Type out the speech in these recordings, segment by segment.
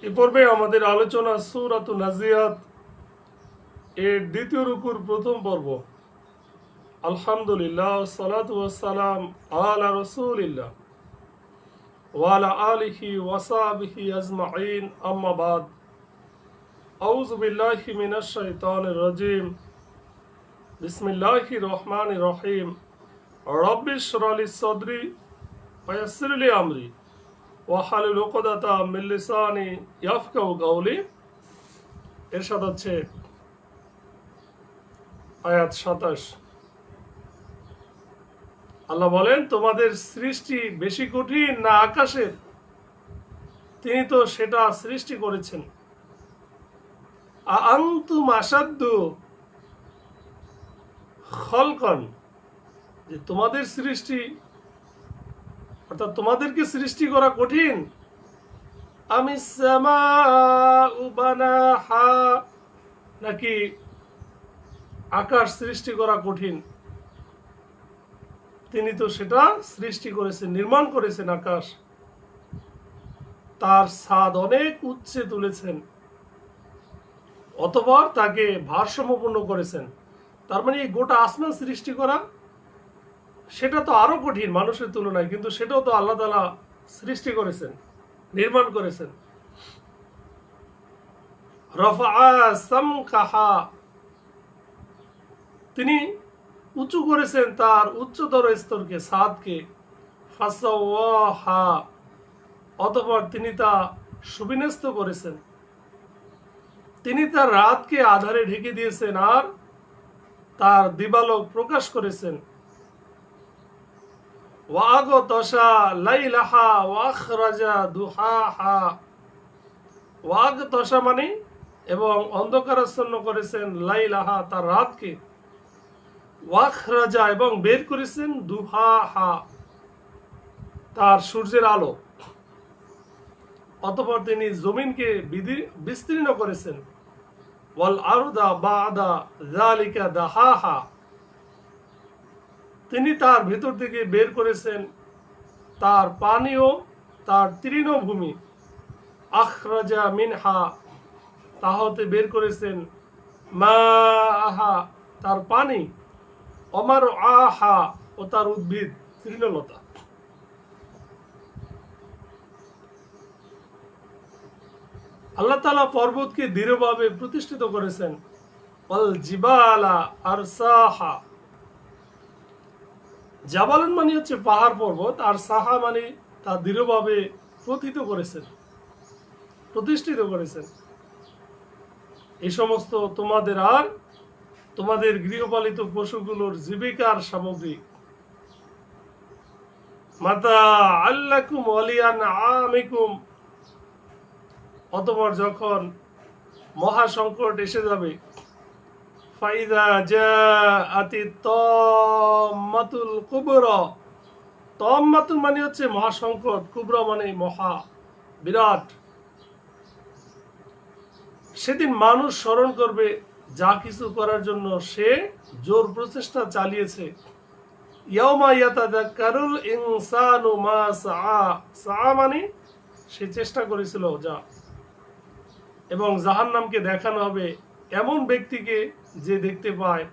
এ পর্বে আমাদের আলোচনা সূরাতুন নাজিয়াত এর দ্বিতীয় রুকুর প্রথম পর্ব। আলহামদুলিল্লাহ, সালাতু ওয়াসসালাম আলা রাসূলিল্লাহ ওয়া আলা আলিহি ওয়া সাহবিহি আজমাইন, আম্মা বাদ। আউযু বিল্লাহি মিনাশ শাইতানির রাজীম। বিসমিল্লাহির রহমানির রহিম। রব্বিশ ইশরাহ লি সাদরি ওয়া ইয়াসসির লি আমরি ওয়াহলুল উকদাতাম মিন লিসানি ইয়াফকাহু কাওলি। এরশাদ হচ্ছে আয়াত 27। আল্লাহ বলেন, তোমাদের সৃষ্টি বেশি কঠিন না আকাশের? তিনি তো সেটা সৃষ্টি করেছেন। আনতুম আসাদ্দু খলকন, যে তোমাদের সৃষ্টি অর্থাৎ তোমাদেরকে সৃষ্টি করা কঠিন। আমি বানাহা, নাকি আকাশ সৃষ্টি করা কঠিন? তিনি তো সেটা সৃষ্টি করেছেন, নির্মাণ করেছেন। আকাশ তার ছাদ অনেক উচ্চে তুলেছেন, অতঃপর তাকে ভারসাম্যপূর্ণ করেছেন। তার মানে এই গোটা আসমান সৃষ্টি করা সেটা তো আরো কঠিন মানুষের তুলনায়, কিন্তু সেটাও তো আল্লাহ তাআলা সৃষ্টি করেছেন, নির্মাণ করেছেন। রাফআ সামকাহা, তিনি উঁচু করেছেন তার উচ্চতর স্তরকে, ছাদকে। ফাসাওয়াহা, অতঃপর তিনি তা সুবিন্যস্ত করেছেন। তিনি তার রাতকে আধারে ঢেকে দিয়েছেন আর তার দিবালোক প্রকাশ করেছেন। ওয়াগতাশা লাইলাহা ওয়াখরাজা দুহাহা, ওয়াগতাশা মানে এবং অন্ধকারাচ্ছন্ন করেছেন লাইলাহা তার রাতকে, ওয়াখরাজা এবং বের করেছেন দুহাহা তার সূর্যের আলো। অতঃপর তিনি জমিনকে বিস্তীর্ণ করেছেন। ওয়াল আরদা বাদা যালিকা দাহাহা, তিনি তার ভেতর থেকে বের করেছেন তার পানি ও তার তৃণভূমি। আখরাজা মিনহা, তাহতে বের করেছেন মাআহা তার পানি, অমার আহা ও তার উদ্ভিদ তৃণলতা। আল্লাহ তাআলা পর্বতকে দৃঢ়ভাবে প্রতিষ্ঠিত করেছেন। ওয়াল জিবালা আরসাহা, জাবালন মানে হচ্ছে পাহাড় পর্বত, আর সাহা মানে তা দৃঢ়ভাবে প্রতিষ্ঠিত করেছেন। এই সমস্ত তোমাদের আর তোমাদের গৃহপালিত পশুগুলোর জীবিকার সামগ্রী। মাতা আল্লাকুম ওয়ালিয়ান আমিকুম, অতঃপর যখন মহা সংকট এসে যাবে, ফাইদা জাআতি তাম্মাতুল কুবরা, তাম্মাতুল মানে হচ্ছে মহা সংকট, কুবরা মানে মহা, বিরাট। সেদিন মানুষ স্মরণ করবে যা কিছু করার জন্য সে জোর প্রচেষ্টা চালিয়েছে। ইয়াউমা ইয়াতাযাক্কারুল ইনসানু মা সাআ, সাআ মানে সে চেষ্টা করেছিল যা। এবং জাহান্নামকে দেখানো হবে এমন ব্যক্তিকে যে দেখতে পায়।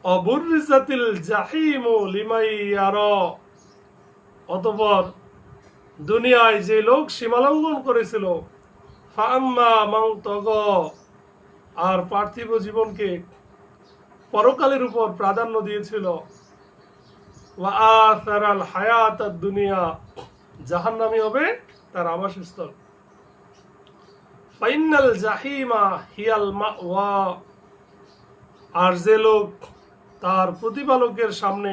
অবুররিজাতিল জাহিমু লিমাই ইয়ারা, অতঃপর দুনিয়ায় যে লোক সীমালঙ্ঘন করেছিল, ফাআম্মা মান তাগা, আর পার্থিব জীবনকে পরকালের উপর প্রাধান্য দিয়েছিল, ওয়া আথারাল হায়াতাদ দুনিয়া, জাহান্নামী হবে তার আবাসস্থল। ফাইনাল জাহিমা হিয়াল মাওয়া, আর যে লোক তার প্রতিপালকের সামনে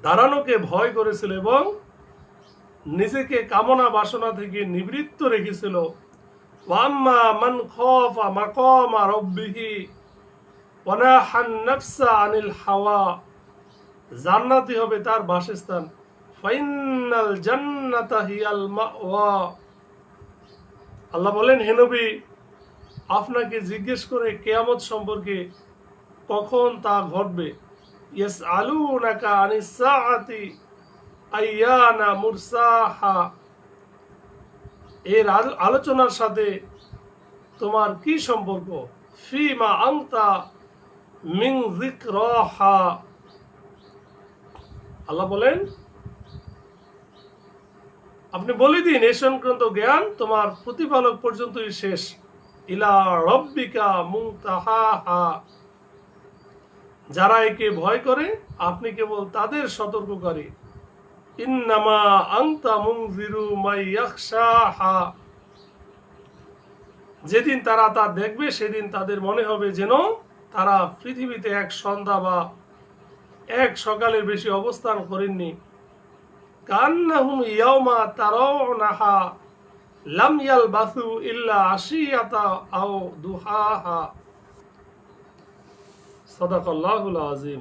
দাঁড়ানোকে ভয় করেছিল এবং নিজেকে কামনা বাসনা থেকে নিবৃত্ত রেখেছিল, ওয়াম্মা মান খাফা মাকামা রাব্বিহি ওয়া নাহান নাফসা আনিল হাওয়া, জান্নাতি হবে তার বাসস্থান। ফাইনাল জান্নাতা হিয়াল মাওয়া। আল্লাহ বলেন, হে নবী, আপনাকে জিজ্ঞেস করে কিয়ামত সম্পর্কে, কখন তা ঘটবে। ইয়াসআলুনাকা আনিস সাআতি আইয়ানা মুরসাহা, এর আলোচনার সাথে তোমার কি সম্পর্ক? ফিমা আনতা মিন যিকরাহা, আল্লাহ বলেন আপনি বলে দিন এ সংক্রান্ত জ্ঞান তোমার প্রতিপালক পর্যন্তই শেষ। ইলা রব্বিকা মুনতাহাহা, যারা একে ভয় করে আপনি কেবল তাদের সতর্ককারী। ইন্নামা আনতা মুনজিরু মান ইয়াখশাহা, যেদিন তারা তা দেখবে সেদিন তাদের মনে হবে যেন তারা পৃথিবীতে এক সন্ধ্যা বা এক সকালের বেশি অবস্থান করেননি। কান্নাহুম ইয়াওমা তারাউনাহা লাম ইয়ালবাসু ইল্লা আশিয়াতা আও দুহাহা। সাদাকাল্লাহুল আযীম।